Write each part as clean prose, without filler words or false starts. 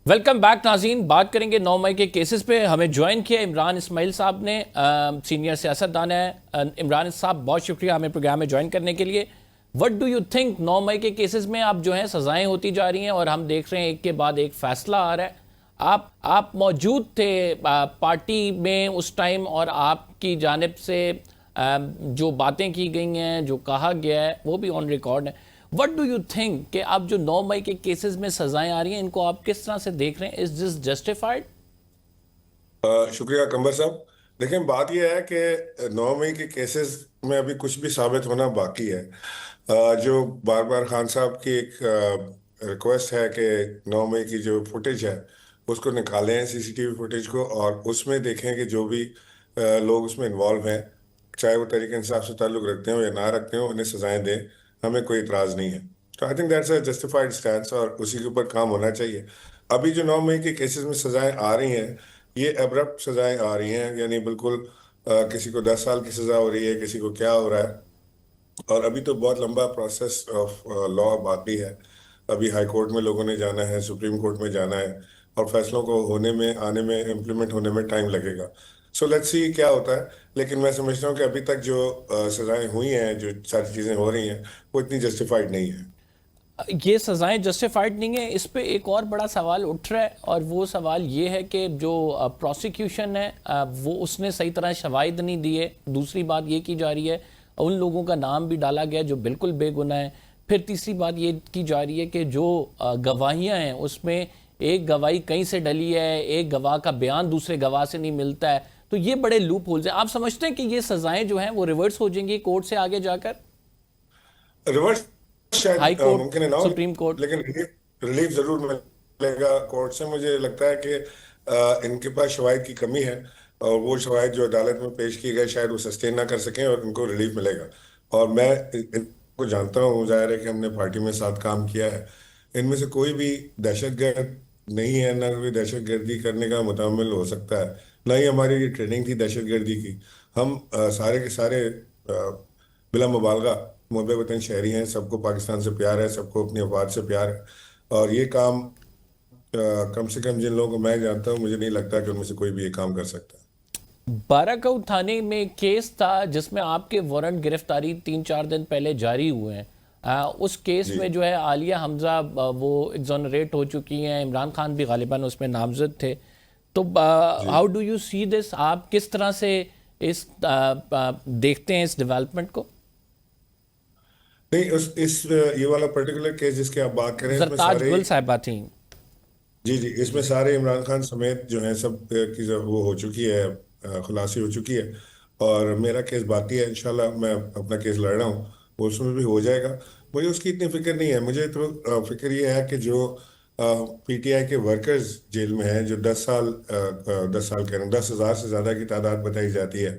Welcome back ناظرین. بات کریں گے 9 مئی کے کیسز پہ. ہمیں جوائن کیا عمران اسماعیل صاحب نے, سینئر سیاستدان ہیں. عمران صاحب بہت شکریہ ہمیں پروگرام میں جوائن کرنے کے لیے. وٹ ڈو یو تھنک 9 مئی کے کیسز میں اب جو ہیں سزائیں ہوتی جا رہی ہیں اور ہم دیکھ رہے ہیں ایک کے بعد ایک فیصلہ آ رہا ہے. آپ موجود تھے پارٹی میں اس ٹائم, اور آپ کی جانب سے جو باتیں کی گئی ہیں, جو کہا گیا ہے, وہ بھی آن ریکارڈ ہے. وٹ ڈو یو تھنک کہ اب جو 9 مئی کے کیسز میں سزائیں آ رہی ہیں, ان کو آپ کس طرح سے دیکھ رہے ہیں؟ از دس جسٹیفائڈ؟ شکریہ کمبر صاحب. دیکھیں بات یہ ہے کہ 9 مئی کے کیسز میں ابھی کچھ بھی ثابت ہونا باقی ہے. جو بار بار خان صاحب کی ایک ریکویسٹ ہے کہ 9 مئی کی جو فوٹیج ہے اس کو نکالیں, سی سی ٹی وی فوٹیج کو, اور اس میں دیکھیں کہ جو بھی لوگ اس میں انوالو ہیں, چاہے وہ تحریک انصاف سے تعلق رکھتے ہوں یا نہ رکھتے ہوں, انہیں سزائیں دیں. ہمیں کوئی اعتراض نہیں ہے. تو I think that's a justified stance, اور اسی کے اوپر کام ہونا چاہیے. ابھی جو 9 مئی کے کیسز میں سزائیں آ رہی ہیں, یہ ابرپٹ سزائیں آ رہی ہیں, یعنی بالکل کسی کو 10 سال کی سزا ہو رہی ہے, کسی کو کیا ہو رہا ہے. اور ابھی تو بہت لمبا پروسیس آف لا باقی ہے. ابھی ہائی کورٹ میں لوگوں نے جانا ہے, سپریم کورٹ میں جانا ہے, اور فیصلوں کو ہونے میں, آنے میں, امپلیمنٹ ہونے میں ٹائم لگے گا. سو لیٹس سی کیا ہوتا ہے. لیکن میں سمجھتا ہوں کہ ابھی تک جو سزائیں ہوئی ہیں, جو ساری چیزیں ہو رہی ہیں, وہ اتنی جسٹیفائڈ نہیں ہیں. یہ سزائیں جسٹیفائڈ نہیں ہیں. اس پہ ایک اور بڑا سوال اٹھ رہا ہے, اور وہ سوال یہ ہے کہ جو پروسیکیوشن ہے وہ اس نے صحیح طرح شواہد نہیں دیے. دوسری بات یہ کی جا رہی ہے ان لوگوں کا نام بھی ڈالا گیا جو بالکل بے گناہ ہیں. پھر تیسری بات یہ کی جا رہی ہے کہ جو گواہیاں ہیں اس میں ایک گواہی کہیں سے ڈلی ہے, ایک گواہ کا بیان دوسرے گواہ سے نہیں ملتا ہے. تو یہ بڑے لوپ ہولز ہیں. آپ سمجھتے ہیں کہ یہ سزائیں جو ہیں وہ ریورس ہو جائیں گی کورٹ سے آگے جا کر؟ ریورس ہائی شاید کورٹ, ممکن ہے نہ ہو, سپریم کورٹ؟ لیکن ریلیف ضرور ملے گا کورٹ سے. مجھے لگتا ہے کہ ان کے پاس شواہد کی کمی ہے, اور وہ شواہد جو عدالت میں پیش کیے گئے شاید وہ سسٹین نہ کر سکیں, اور ان کو ریلیف ملے گا. اور میں ان کو جانتا ہوں, ظاہر ہے کہ ہم نے پارٹی میں ساتھ کام کیا ہے. ان میں سے کوئی بھی دہشت گرد نہیں ہے, نہ کوئی دہشت گردی کرنے کا متعمل ہو سکتا ہے, نہ ہی ہماری یہ ٹریننگ تھی دہشت گردی کی. ہم سارے کے سارے بلا مبالغہ محب وطن شہری ہیں. سب کو پاکستان سے پیار ہے, سب کو اپنی آباد سے پیار ہے. اور یہ کام کم سے کم جن لوگوں کو میں جانتا ہوں, مجھے نہیں لگتا کہ ان میں سے کوئی بھی یہ کام کر سکتا ہے. بارہ تھانے میں ایک کیس تھا جس میں آپ کے وارنٹ گرفتاری 3-4 دن پہلے جاری ہوئے ہیں. اس کیس جی میں جو ہے عالیہ حمزہ وہ ایگزونریٹ ہو چکی ہیں, عمران خان بھی غالباً اس میں نامزد تھے. تو جی ہاؤ ڈو یو سی دس؟ آپ کس طرح سے اس دیکھتے ہیں اس ڈیولپمنٹ کو؟ نہیں, یہ والا پرٹیکولر کیس جس کی آپ بات کریں, اس میں زرتاج سارے, گل صاحبہ تھیں. جی جی, اس میں سارے عمران خان سمیت جو ہیں سب کی وہ ہو چکی ہے, خلاصی ہو چکی ہے. اور میرا کیس باقی ہے. انشاءاللہ میں اپنا کیس لڑ رہا ہوں, وہ اس میں بھی ہو جائے گا. مجھے اس کی اتنی فکر نہیں ہے. مجھے تو فکر یہ ہے کہ جو پی ٹی آئی کے ورکرز جیل میں ہیں, جو 10 سال کہہ رہے ہیں, 10,000 سے زیادہ کی تعداد بتائی جاتی ہے,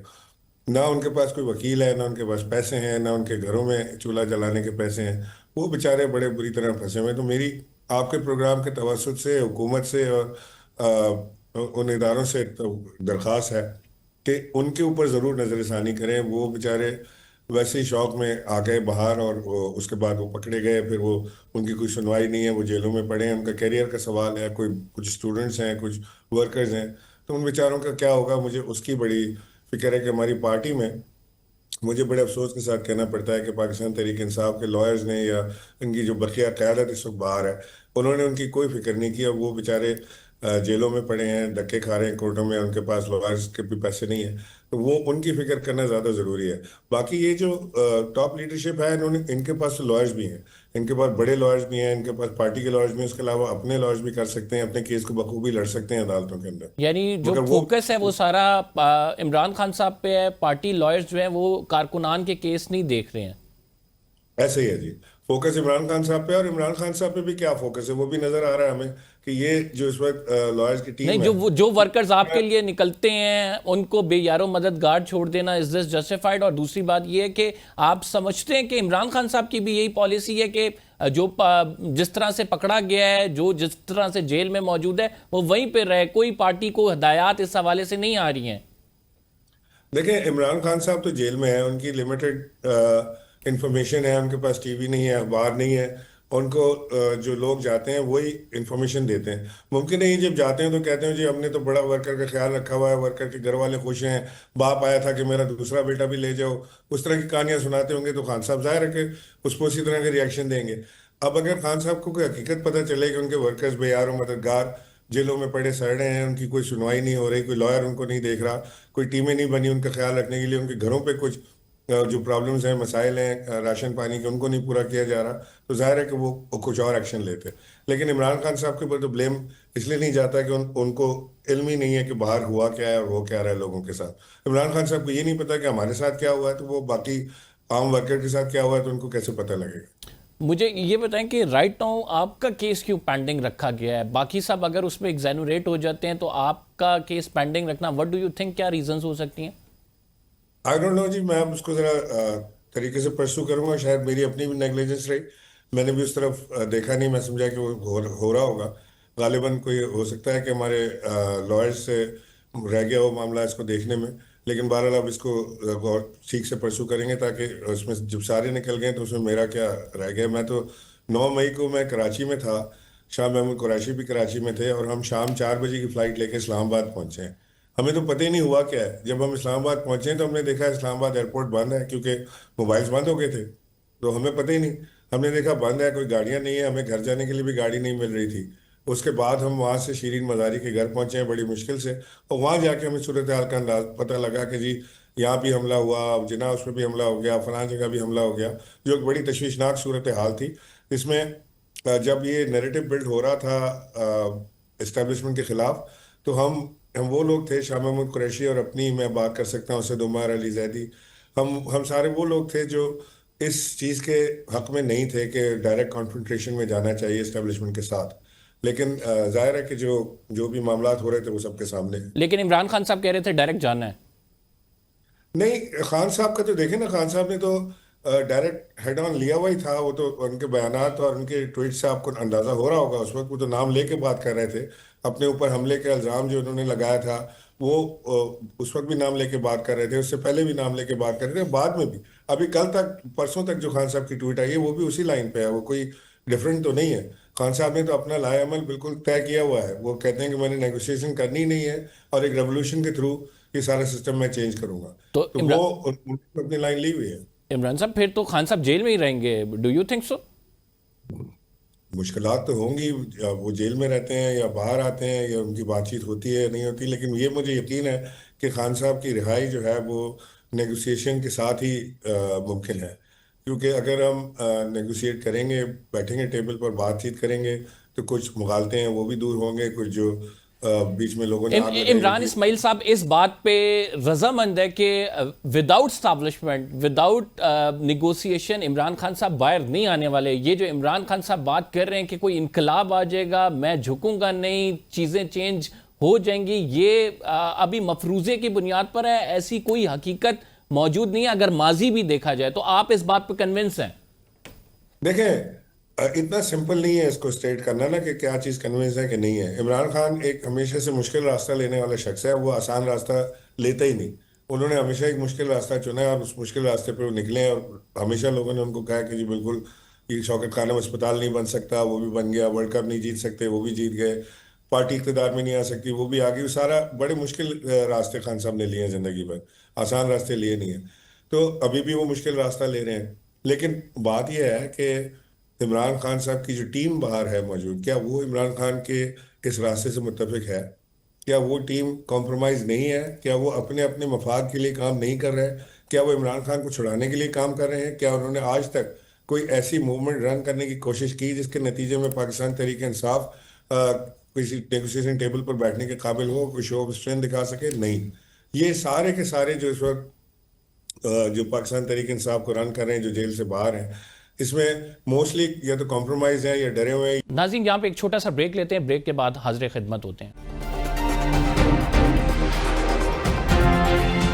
نہ ان کے پاس کوئی وکیل ہے, نہ ان کے پاس پیسے ہیں, نہ ان کے گھروں میں چولہا جلانے کے پیسے ہیں. وہ بیچارے بڑے بری طرح پھنسے ہوئے ہیں. تو میری آپ کے پروگرام کے توسط سے, حکومت سے اور ان اداروں سے درخواست ہے کہ ان کے اوپر ضرور نظر ثانی کریں. وہ بیچارے ویسے ہی شوق میں آ گئے باہر, اور اس کے بعد وہ پکڑے گئے, پھر وہ ان کی کوئی سنوائی نہیں ہے, وہ جیلوں میں پڑے ہیں. ان کا کیریئر کا سوال ہے, کچھ اسٹوڈنٹس ہیں, کچھ ورکرز ہیں. تو ان بیچاروں کا کیا ہوگا؟ مجھے اس کی بڑی فکر ہے کہ ہماری پارٹی میں, مجھے بڑے افسوس کے ساتھ کہنا پڑتا ہے کہ پاکستان تحریک انصاف کے لائرز نے, یا ان کی جو بقیہ قیادت اس وقت باہر ہے, انہوں نے ان کی کوئی فکر نہیں کی. اور وہ بیچارے جیلوں میں پڑے ہیں, دھکے کھا رہے ہیں کورٹوں میں, ان کے پاس لائرز کے بھی پیسے نہیں ہیں. تو وہ ان کی فکر کرنا زیادہ ضروری ہے. باقی یہ جو ٹاپ لیڈرشپ ہے, ان کے پاس لائرز بھی ہیں, ان کے پاس بڑے لائرز بھی ہیں, ان کے پاس پارٹی کے لائرز بھی ہیں. اس کے علاوہ اپنے لائرز بھی کر سکتے ہیں, اپنے کیس کو بخوبی لڑ سکتے ہیں عدالتوں کے اندر. یعنی جو مگر وہ فوکس ہے وہ سارا عمران خان صاحب پہ ہے. پارٹی لائرز جو ہیں وہ کارکنان کے کیس نہیں دیکھ رہے ہیں. ایسے ہی ہے جی. فوکس عمران خان صاحب پہ, اور عمران خان صاحب پہ بھی کیا فوکس ہے وہ بھی نظر آ رہا ہے ہمیں, کہ یہ جو اس وقت لائرز کی نہیں, ٹیم ہے. جو ورکرز آپ کے لیے نکلتے ہیں ان کو بے یار و مددگار چھوڑ دینا, از دس جسٹیفائڈ؟ اور دوسری بات یہ ہے کہ آپ سمجھتے ہیں کہ عمران خان صاحب کی بھی یہی پالیسی ہے کہ جو جس طرح سے پکڑا گیا ہے, جو جس طرح سے جیل میں موجود ہے, وہ وہیں پہ رہے, کوئی پارٹی کو ہدایات اس حوالے سے نہیں آ رہی ہیں؟ دیکھیں, عمران خان صاحب تو جیل میں ہیں, ان کی لمیٹڈ انفارمیشن ہے, ان کے پاس ٹی وی نہیں ہے, اخبار نہیں ہے. ان کو جو لوگ جاتے ہیں وہی انفارمیشن دیتے ہیں. ممکن ہے یہ جب جاتے ہیں تو کہتے ہیں جی ہم نے تو بڑا ورکر کا خیال رکھا ہوا ہے, ورکر کے گھر والے خوش ہیں, باپ آیا تھا کہ میرا دوسرا بیٹا بھی لے جاؤ, اس طرح کی کہانیاں سناتے ہوں گے, تو خان صاحب ظاہر ہے کہ اس کو اسی طرح کے ریئیکشن دیں گے. اب اگر خان صاحب کو کوئی حقیقت پتہ چلے کہ ان کے ورکرز بے یار و مددگار جیلوں میں پڑے سڑ رہے ہیں, ان کی کوئی سنوائی نہیں ہو رہی, کوئی لائر ان کو نہیں دیکھ رہا, کوئی ٹیمیں نہیں بنی ان کا خیال رکھنے کے لیے, ان کے گھروں پہ کچھ جو پرابلمز ہیں, مسائل ہیں راشن پانی کے, ان کو نہیں پورا کیا جا رہا, تو ظاہر ہے کہ وہ کچھ اور ایکشن لیتے. لیکن عمران خان صاحب کے اوپر تو بلیم اس لیے نہیں جاتا کہ ان کو علم ہی نہیں ہے کہ باہر ہوا کیا ہے اور ہو کیا رہا ہے لوگوں کے ساتھ. عمران خان صاحب کو یہ نہیں پتا کہ ہمارے ساتھ کیا ہوا ہے, تو وہ باقی عام ورکر کے ساتھ کیا ہوا ہے تو ان کو کیسے پتہ لگے گا. مجھے یہ بتائیں کہ رائٹ ناؤ آپ کا کیس کیوں پینڈنگ رکھا گیا ہے؟ باقی صاحب اگر اس میں ایگزینوریٹ ہو جاتے ہیں تو آپ کا کیس پینڈنگ رکھنا, وٹ ڈو یو تھنک, کیا ریزنز ہو سکتی ہیں؟ آئی ڈونٹ نو جی, میں اب اس کو ذرا طریقے سے پرسو کروں گا. شاید میری اپنی بھی نیگلیجنس رہی, میں نے بھی اس طرف دیکھا نہیں, میں سمجھا کہ وہ ہو رہا ہوگا. غالباً کوئی ہو سکتا ہے کہ ہمارے لائرز سے رہ گیا وہ معاملہ اس کو دیکھنے میں. لیکن بہرحال اب اس کو غور ٹھیک سے پرسو کریں گے, تاکہ اس میں جب سارے نکل گئے تو اس میں میرا کیا رہ گیا. میں تو 9 مئی کو میں کراچی میں تھا, شاہ محمود قریشی بھی کراچی میں تھے, اور ہم شام 4 بجے کی فلائٹ لے کے اسلام آباد پہنچے ہیں. ہمیں تو پتہ ہی نہیں ہوا کیا ہے. جب ہم اسلام آباد پہنچے تو ہم نے دیکھا اسلام آباد ایئرپورٹ بند ہے, کیونکہ موبائلز بند ہو گئے تھے, تو ہمیں پتہ ہی نہیں. ہم نے دیکھا بند ہے, کوئی گاڑیاں نہیں ہیں, ہمیں گھر جانے کے لیے بھی گاڑی نہیں مل رہی تھی. اس کے بعد ہم وہاں سے شیرین مزاری کے گھر پہنچے ہیں بڑی مشکل سے, اور وہاں جا کے ہمیں صورتحال کا انداز پتہ لگا کہ جی یہاں بھی حملہ ہوا, جناح اس پہ بھی حملہ ہو گیا, فلاں جگہ بھی حملہ ہو گیا, جو ایک بڑی تشویشناک صورتحال تھی. اس میں جب یہ نیریٹو بلڈ ہو رہا تھا اسٹیبلشمنٹ کے خلاف, تو ہم وہ لوگ تھے, شاہ محمود قریشی اور اپنی میں بات کر سکتا ہوں, اسد عمر, علی زیدی, ہم سارے وہ لوگ تھے جو اس چیز کے حق میں نہیں تھے کہ ڈائریکٹ کانفرنٹریشن میں جانا چاہیے اسٹیبلشمنٹ کے ساتھ. لیکن ظاہر ہے کہ جو بھی معاملات ہو رہے تھے وہ سب کے سامنے ہیں. لیکن عمران خان صاحب کہہ رہے تھے ڈائریکٹ جانا ہے. نہیں, خان صاحب کا تو دیکھیں نا, خان صاحب نے تو ڈائریکٹ ہیڈ آن لیا ہوا ہی تھا. وہ تو ان کے بیانات اور ان کے ٹویٹ سے آپ کو اندازہ ہو رہا ہوگا, اس وقت وہ تو نام لے کے بات کر رہے تھے. اپنے اوپر حملے کے الزام جو انہوں نے لگایا تھا وہ اس وقت بھی نام لے کے بات کر رہے تھے, اس سے پہلے بھی نام لے کے بات کر رہے تھے, بعد میں بھی. ابھی کل تک پرسوں تک جو خان صاحب کی ٹویٹ آئی ہے وہ بھی اسی لائن پہ ہے, وہ کوئی ڈفرینٹ تو نہیں ہے. خان صاحب نے تو اپنا لائے عمل بالکل طے کیا ہوا ہے. وہ کہتے ہیں کہ میں نے نیگوسیشن کرنی نہیں ہے, اور ایک ریولوشن کے تھرو یہ سارا سسٹم میں چینج کروں گا. تو تو وہ اپنی لائن لی ہوئی ہے. عمران صاحب پھر تو خان صاحب جیل میں ہی رہیں گے, ڈو یو تھنک سو؟ مشکلات تو ہوں گی, وہ جیل میں رہتے ہیں یا باہر آتے ہیں, یا ان کی بات چیت ہوتی ہے یا نہیں ہوتی, لیکن یہ مجھے یقین ہے کہ خان صاحب کی رہائی جو ہے وہ نیگوسیشن کے ساتھ ہی ممکن ہے. کیونکہ اگر ہم نیگوسیٹ کریں گے, بیٹھیں گے ٹیبل پر, بات چیت کریں گے, تو کچھ مغالطے ہیں وہ بھی دور ہوں گے, کچھ جو بیچ میں لوگوں نے آگ لگائی عمران ہوگی. اسماعیل صاحب اس بات پہ رضامند ہے کہ without establishment, without negotiation Imran Khan صاحب باہر نہیں آنے والے. یہ جو عمران خان صاحب بات کر رہے ہیں کہ کوئی انقلاب آ جائے گا, میں جھکوں گا نہیں, چیزیں چینج ہو جائیں گی, یہ ابھی مفروضے کی بنیاد پر ہے, ایسی کوئی حقیقت موجود نہیں ہے اگر ماضی بھی دیکھا جائے. تو آپ اس بات پہ کنونس ہیں؟ دیکھیں, اتنا سمپل نہیں ہے اس کو اسٹیٹ کرنا نا کہ کیا چیز کنوینس ہے کہ نہیں ہے. عمران خان ایک ہمیشہ سے مشکل راستہ لینے والا شخص ہے, وہ آسان راستہ لیتا ہی نہیں. انہوں نے ہمیشہ ایک مشکل راستہ چنا ہے, اور اس مشکل راستے پہ وہ نکلے ہیں, اور ہمیشہ لوگوں نے ان کو کہا کہ جی بالکل یہ شوکت خانم اسپتال نہیں بن سکتا, وہ بھی بن گیا, ورلڈ کپ نہیں جیت سکتے, وہ بھی جیت گئے, پارٹی اقتدار میں نہیں آ سکتی, وہ بھی آ گئی. سارا بڑے مشکل راستے خان صاحب نے لیے ہیں زندگی پر, آسان راستے لیے نہیں ہیں. تو ابھی بھی وہ مشکل راستہ لے رہے ہیں. لیکن بات یہ ہے کہ عمران خان صاحب کی جو ٹیم باہر ہے موجود, کیا وہ عمران خان کے اس راستے سے متفق ہے؟ کیا وہ ٹیم کمپرومائز نہیں ہے؟ کیا وہ اپنے اپنے مفاد کے لیے کام نہیں کر رہے؟ کیا وہ عمران خان کو چھڑانے کے لیے کام کر رہے ہیں؟ کیا انہوں نے آج تک کوئی ایسی موومنٹ رن کرنے کی کوشش کی جس کے نتیجے میں پاکستان تحریک انصاف کسی نیگوسیشن ٹیبل پر بیٹھنے کے قابل ہو, کوئی شو آف اسٹرینتھ دکھا سکے؟ نہیں. یہ سارے کے سارے جو اس وقت جو پاکستان تحریک انصاف کو رن کر رہے ہیں, جو جیل سے باہر ہیں, اس میں موسٹلی یا تو کمپرومائز ہیں یا ڈرے ہوئے ہیں. ناظرین, یہاں پہ ایک چھوٹا سا بریک لیتے ہیں, بریک کے بعد حاضر خدمت ہوتے ہیں.